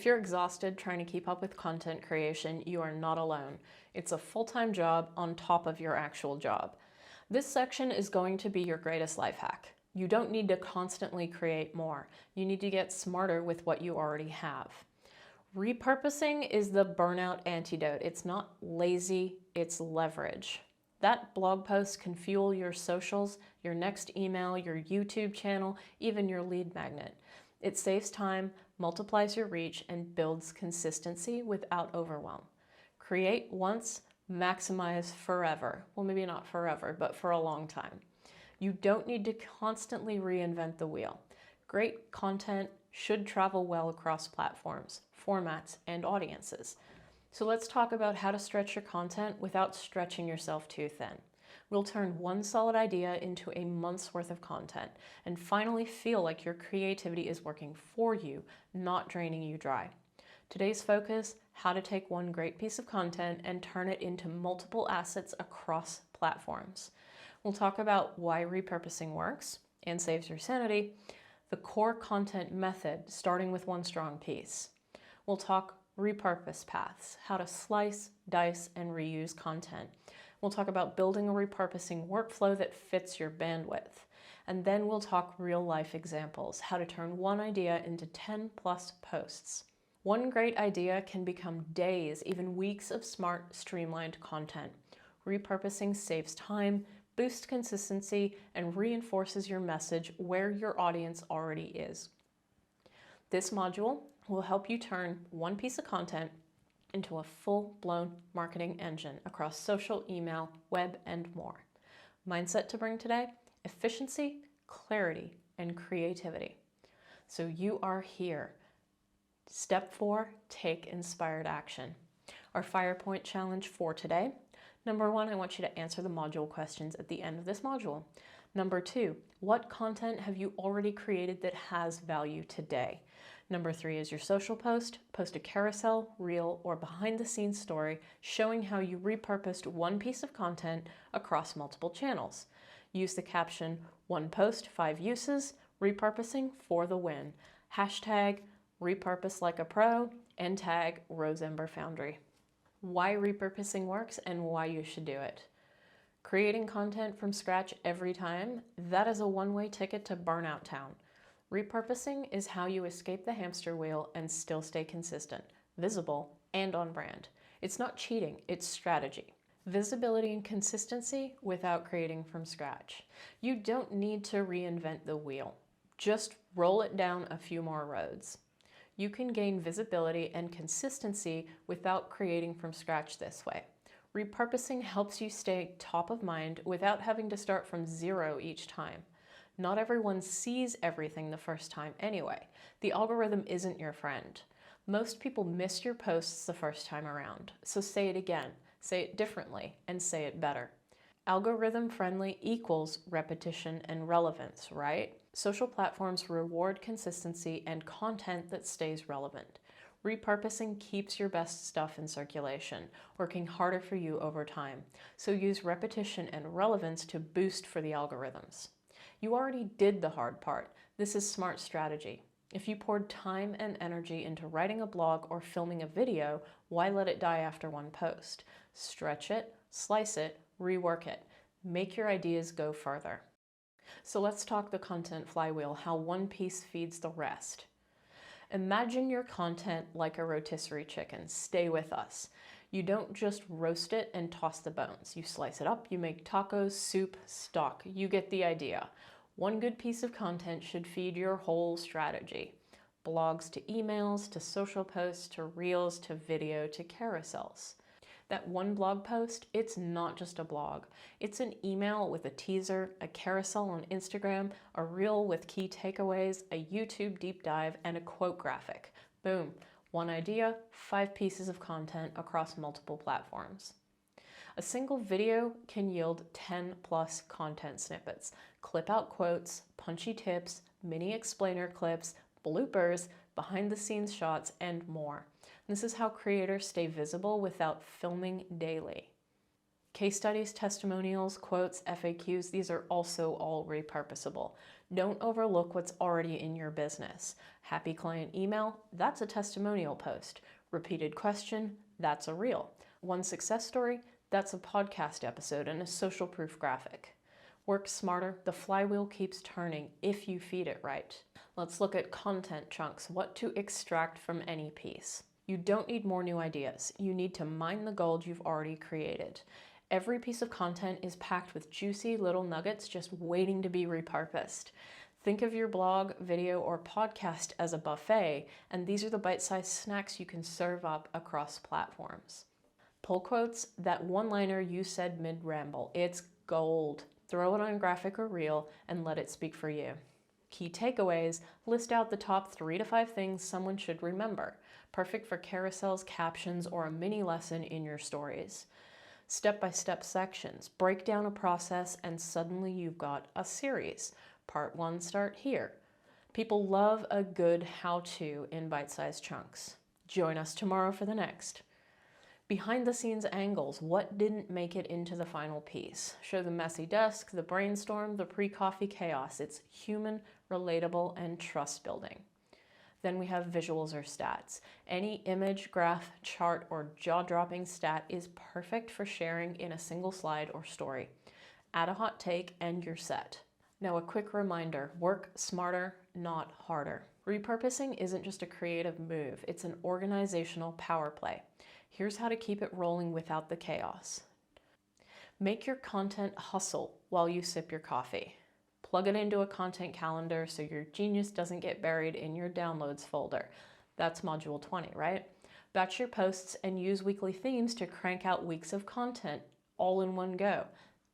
If you're exhausted trying to keep up with content creation, you are not alone. It's a full-time job on top of your actual job. This section is going to be your greatest life hack. You don't need to constantly create more. You need to get smarter with what you already have. Repurposing is the burnout antidote. It's not lazy, it's leverage. That blog post can fuel your socials, your next email, your YouTube channel, even your lead magnet. It saves time, multiplies your reach, and builds consistency without overwhelm. Create once, maximize forever. Well, maybe not forever, but for a long time. You don't need to constantly reinvent the wheel. Great content should travel well across platforms, formats, and audiences. So let's talk about how to stretch your content without stretching yourself too thin. We'll turn one solid idea into a month's worth of content and finally feel like your creativity is working for you, not draining you dry. Today's focus, how to take one great piece of content and turn it into multiple assets across platforms. We'll talk about why repurposing works and saves your sanity, the core content method, starting with one strong piece. We'll talk repurpose paths, how to slice, dice, and reuse content. We'll talk about building a repurposing workflow that fits your bandwidth. And then we'll talk real-life examples, how to turn one idea into 10+ posts. One great idea can become days, even weeks of smart, streamlined content. Repurposing saves time, boosts consistency, and reinforces your message where your audience already is. This module will help you turn one piece of content into a full-blown marketing engine across social, email, web, and more. Mindset to bring today: efficiency, clarity, and creativity. So you are here. Step 4, take inspired action. Our Fire Point challenge for today. Number 1, I want you to answer the module questions at the end of this module. Number 2, what content have you already created that has value today? Number 3 is your social post. Post a carousel, reel, or behind-the-scenes story showing how you repurposed one piece of content across multiple channels. Use the caption, "One post, 5 uses, repurposing for the win." Hashtag repurpose like a pro and tag Rose Ember Foundry. Why repurposing works and why you should do it. Creating content from scratch every time, that is a one-way ticket to burnout town. Repurposing is how you escape the hamster wheel and still stay consistent, visible, and on brand. It's not cheating, it's strategy. Visibility and consistency without creating from scratch. You don't need to reinvent the wheel. Just roll it down a few more roads. You can gain visibility and consistency without creating from scratch this way. Repurposing helps you stay top of mind without having to start from zero each time. Not everyone sees everything the first time anyway. The algorithm isn't your friend. Most people miss your posts the first time around, so say it again, say it differently, and say it better. Algorithm friendly equals repetition and relevance, right? Social platforms reward consistency and content that stays relevant. Repurposing keeps your best stuff in circulation, working harder for you over time. So use repetition and relevance to boost for the algorithms. You already did the hard part. This is smart strategy. If you poured time and energy into writing a blog or filming a video, why let it die after one post? Stretch it, slice it, rework it. Make your ideas go further. So let's talk the content flywheel, how one piece feeds the rest. Imagine your content like a rotisserie chicken. Stay with us. You don't just roast it and toss the bones. You slice it up, you make tacos, soup, stock. You get the idea. One good piece of content should feed your whole strategy. Blogs to emails, to social posts, to reels, to video, to carousels. That one blog post, it's not just a blog. It's an email with a teaser, a carousel on Instagram, a reel with key takeaways, a YouTube deep dive, and a quote graphic. Boom. One idea, 5 pieces of content across multiple platforms. A single video can yield 10+ content snippets. Clip out quotes, punchy tips, mini explainer clips, bloopers, behind-the-scenes shots, and more. This is how creators stay visible without filming daily. Case studies, testimonials, quotes, FAQs, these are also all repurposable. Don't overlook what's already in your business. Happy client email, that's a testimonial post. Repeated question, that's a reel. One success story, that's a podcast episode and a social proof graphic. Work smarter, the flywheel keeps turning if you feed it right. Let's look at content chunks, what to extract from any piece. You don't need more new ideas. You need to mine the gold you've already created. Every piece of content is packed with juicy little nuggets just waiting to be repurposed. Think of your blog, video, or podcast as a buffet, and these are the bite-sized snacks you can serve up across platforms. Pull quotes, that one-liner you said mid-ramble, it's gold. Throw it on a graphic or reel and let it speak for you. Key takeaways, list out the top 3 to 5 things someone should remember. Perfect for carousels, captions, or a mini lesson in your stories. Step-by-step sections, break down a process and suddenly you've got a series. Part 1, start here. People love a good how-to in bite-sized chunks. Join us tomorrow for the next. Behind-the-scenes angles, what didn't make it into the final piece? Show the messy desk, the brainstorm, the pre-coffee chaos. It's human, relatable, and trust-building. Then we have visuals or stats. Any image, graph, chart, or jaw-dropping stat is perfect for sharing in a single slide or story. Add a hot take and you're set. Now a quick reminder, work smarter, not harder. Repurposing isn't just a creative move, it's an organizational power play. Here's how to keep it rolling without the chaos. Make your content hustle while you sip your coffee. Plug it into a content calendar so your genius doesn't get buried in your downloads folder. That's module 20, right? Batch your posts and use weekly themes to crank out weeks of content all in one go.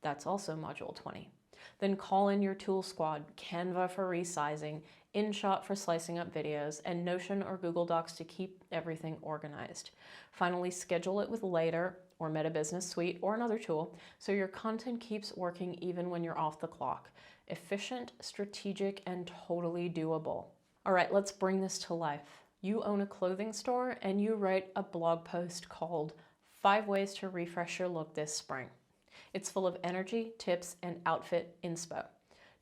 That's also module 20. Then call in your tool squad, Canva for resizing, InShot for slicing up videos, and Notion or Google Docs to keep everything organized. Finally, schedule it with Later or Meta Business Suite or another tool so your content keeps working even when you're off the clock. Efficient, strategic, and totally doable. All right, let's bring this to life. You own a clothing store and you write a blog post called 5 Ways to Refresh Your Look This Spring. It's full of energy, tips, and outfit inspo.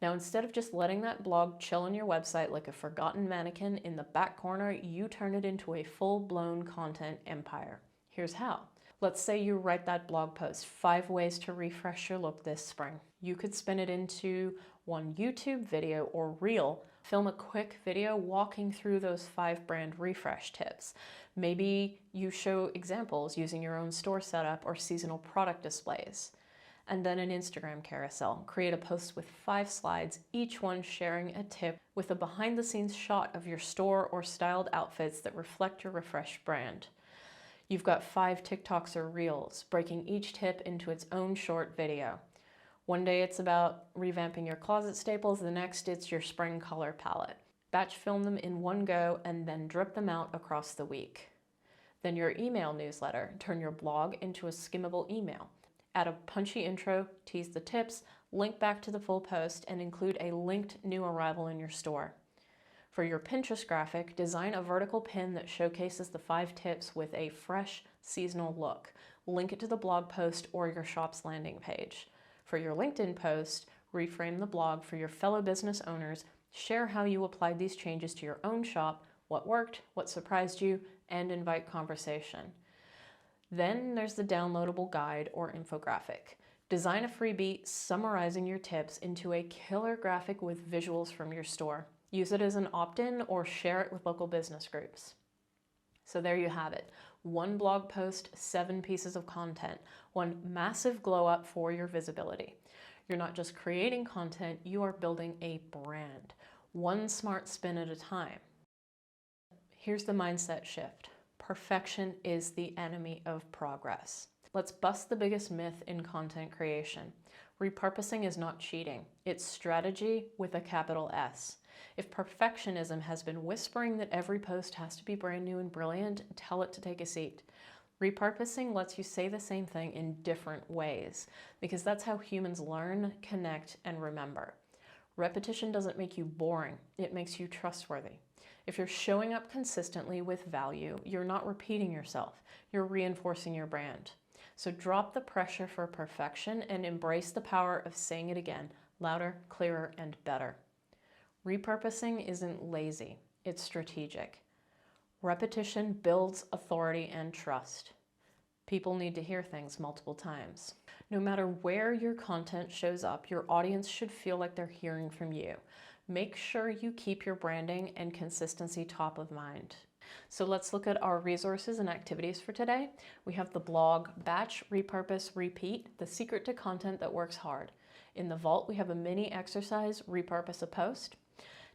Now, instead of just letting that blog chill on your website like a forgotten mannequin in the back corner, you turn it into a full-blown content empire. Here's how. Let's say you write that blog post, 5 ways to refresh your look this spring. You could spin it into one YouTube video or reel, film a quick video walking through those 5 brand refresh tips. Maybe you show examples using your own store setup or seasonal product displays. And then an Instagram carousel. Create a post with 5 slides, each one sharing a tip with a behind-the-scenes shot of your store or styled outfits that reflect your refreshed brand. You've got 5 TikToks or Reels, breaking each tip into its own short video. One day it's about revamping your closet staples, the next it's your spring color palette. Batch film them in one go and then drip them out across the week. Then your email newsletter. Turn your blog into a skimmable email. Add a punchy intro, tease the tips, link back to the full post, and include a linked new arrival in your store. For your Pinterest graphic, design a vertical pin that showcases the 5 tips with a fresh, seasonal look. Link it to the blog post or your shop's landing page. For your LinkedIn post, reframe the blog for your fellow business owners, share how you applied these changes to your own shop, what worked, what surprised you, and invite conversation. Then there's the downloadable guide or infographic. Design a freebie summarizing your tips into a killer graphic with visuals from your store. Use it as an opt-in or share it with local business groups. So there you have it. 1 blog post, 7 pieces of content, 1 massive glow up for your visibility. You're not just creating content, you are building a brand, 1 smart spin at a time. Here's the mindset shift. Perfection is the enemy of progress. Let's bust the biggest myth in content creation. Repurposing is not cheating. It's strategy with a capital S. If perfectionism has been whispering that every post has to be brand new and brilliant, tell it to take a seat. Repurposing lets you say the same thing in different ways, because that's how humans learn, connect, and remember. Repetition doesn't make you boring, it makes you trustworthy. If you're showing up consistently with value, you're not repeating yourself, you're reinforcing your brand. So drop the pressure for perfection and embrace the power of saying it again, louder, clearer, and better. Repurposing isn't lazy, it's strategic. Repetition builds authority and trust. People need to hear things multiple times. No matter where your content shows up, your audience should feel like they're hearing from you. Make sure you keep your branding and consistency top of mind. So let's look at our resources and activities for today. We have the blog, Batch, Repurpose, Repeat, the secret to content that works hard. In the vault, we have a mini exercise, Repurpose a post.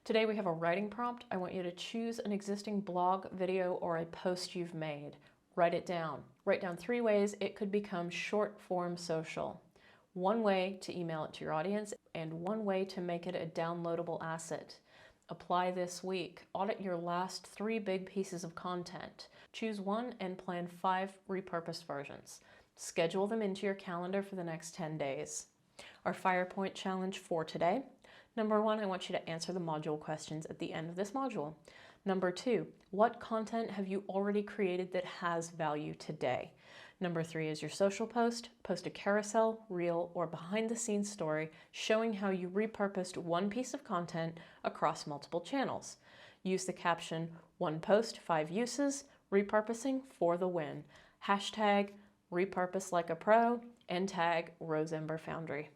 Today we have a writing prompt. I want you to choose an existing blog, video, or a post you've made. Write it down. Write down 3 ways it could become short form social. 1 way to email it to your audience and 1 way to make it a downloadable asset. Apply this week. Audit your last 3 big pieces of content. Choose 1 and plan 5 repurposed versions. Schedule them into your calendar for the next 10 days. Our Fire Point challenge for today. Number 1, I want you to answer the module questions at the end of this module. Number 2, what content have you already created that has value today? Number 3 is your social post. Post a carousel, reel, or behind-the-scenes story showing how you repurposed 1 piece of content across multiple channels. Use the caption, 1 post, 5 uses, repurposing for the win. Hashtag repurpose like a pro and tag Rose Ember Foundry.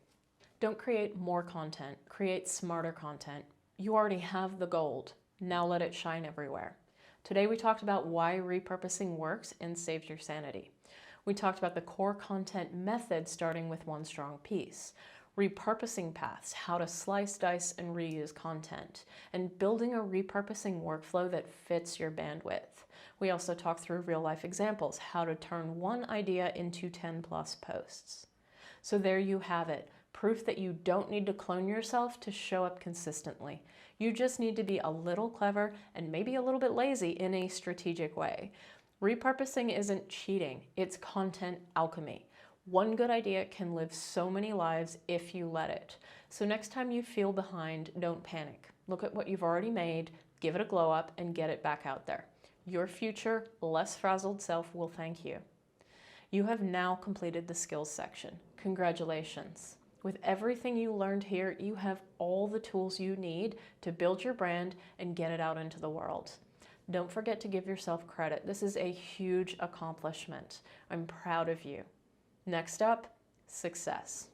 Don't create more content, create smarter content. You already have the gold. Now let it shine everywhere. Today we talked about why repurposing works and saves your sanity. We talked about the core content method starting with 1 strong piece, repurposing paths, how to slice, dice, and reuse content, and building a repurposing workflow that fits your bandwidth. We also talked through real-life examples, how to turn 1 idea into 10+ posts. So there you have it. Proof that you don't need to clone yourself to show up consistently. You just need to be a little clever and maybe a little bit lazy in a strategic way. Repurposing isn't cheating, it's content alchemy. 1 good idea can live so many lives if you let it. So next time you feel behind, don't panic. Look at what you've already made, give it a glow up, and get it back out there. Your future, less frazzled self will thank you. You have now completed the skills section. Congratulations. With everything you learned here, you have all the tools you need to build your brand and get it out into the world. Don't forget to give yourself credit. This is a huge accomplishment. I'm proud of you. Next up, success.